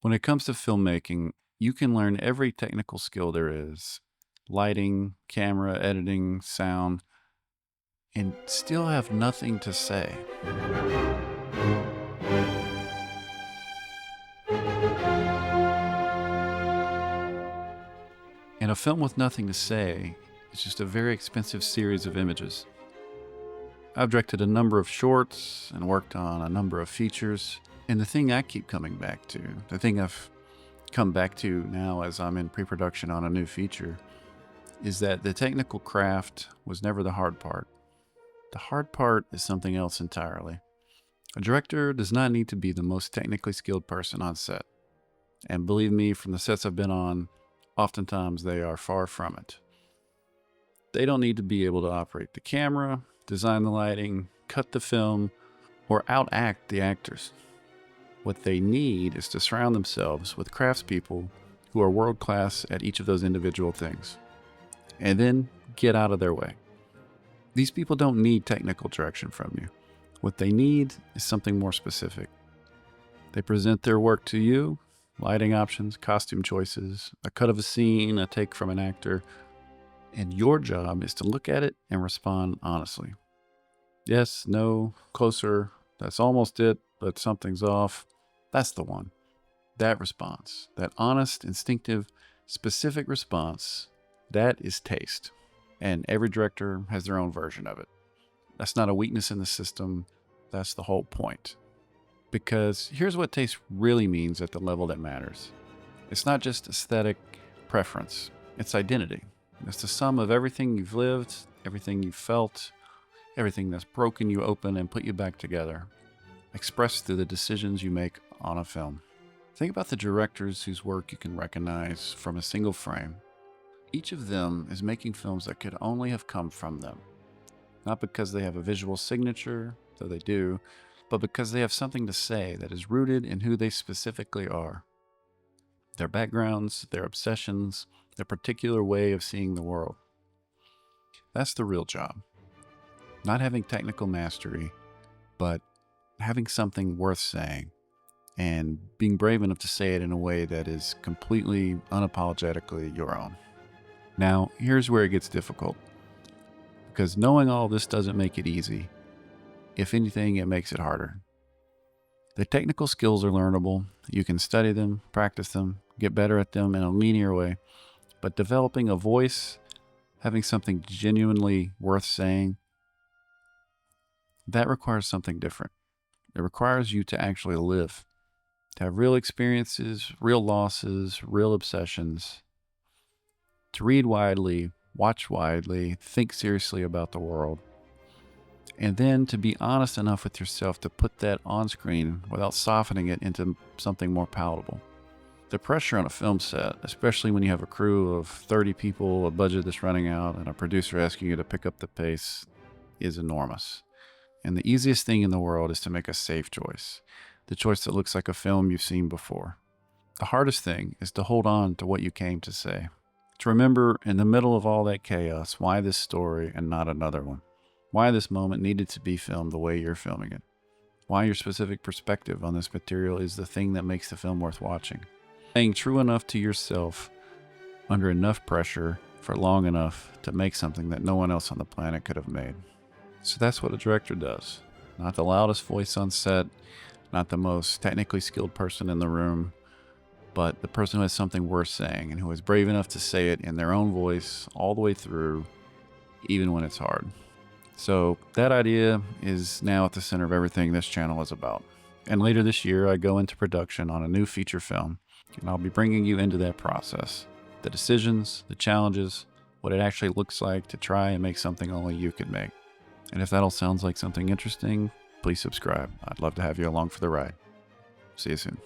When it comes to filmmaking, you can learn every technical skill there is: lighting, camera, editing, sound, and still have nothing to say. And a film with nothing to say is just a very expensive series of images. I've directed a number of shorts and worked on a number of features, and the thing I keep coming back to, the thing I've come back to now as I'm in pre-production on a new feature, is that the technical craft was never the hard part. The hard part is something else entirely. A director does not need to be the most technically skilled person on set. And believe me, from the sets I've been on, oftentimes they are far from it. They don't need to be able to operate the camera, design the lighting, cut the film, or outact the actors. What they need is to surround themselves with craftspeople who are world-class at each of those individual things, and then get out of their way. These people don't need technical direction from you. What they need is something more specific. They present their work to you: lighting options, costume choices, a cut of a scene, a take from an actor, and your job is to look at it and respond honestly. Yes, no, closer, that's almost it, but something's off. That's the one. That response, that honest, instinctive, specific response, that is taste. And every director has their own version of it. That's not a weakness in the system. That's the whole point. Because here's what taste really means at the level that matters. It's not just aesthetic preference. It's identity. It's the sum of everything you've lived, everything you've felt, everything that's broken you open and put you back together, expressed through the decisions you make on a film. Think about the directors whose work you can recognize from a single frame. Each of them is making films that could only have come from them. Not because they have a visual signature, though they do, but because they have something to say that is rooted in who they specifically are. Their backgrounds, their obsessions, their particular way of seeing the world. That's the real job. Not having technical mastery, but having something worth saying, and being brave enough to say it in a way that is completely, unapologetically your own. Now, here's where it gets difficult, because knowing all this doesn't make it easy. If anything, it makes it harder. The technical skills are learnable. You can study them, practice them, get better at them in a linear way, but developing a voice, having something genuinely worth saying, that requires something different. It requires you to actually live, to have real experiences, real losses, real obsessions, to read widely, watch widely, think seriously about the world, and then to be honest enough with yourself to put that on screen without softening it into something more palatable. The pressure on a film set, especially when you have a crew of 30 people, a budget that's running out, and a producer asking you to pick up the pace, is enormous. And the easiest thing in the world is to make a safe choice, the choice that looks like a film you've seen before. The hardest thing is to hold on to what you came to say, to remember in the middle of all that chaos why this story and not another one, why this moment needed to be filmed the way you're filming it, why your specific perspective on this material is the thing that makes the film worth watching. Staying true enough to yourself under enough pressure for long enough to make something that no one else on the planet could have made. So that's what a director does. Not the loudest voice on set, not the most technically skilled person in the room, but the person who has something worth saying and who is brave enough to say it in their own voice all the way through, even when it's hard. So that idea is now at the center of everything this channel is about. And later this year, I go into production on a new feature film, and I'll be bringing you into that process. The decisions, the challenges, what it actually looks like to try and make something only you could make. And if that all sounds like something interesting, please subscribe. I'd love to have you along for the ride. See you soon.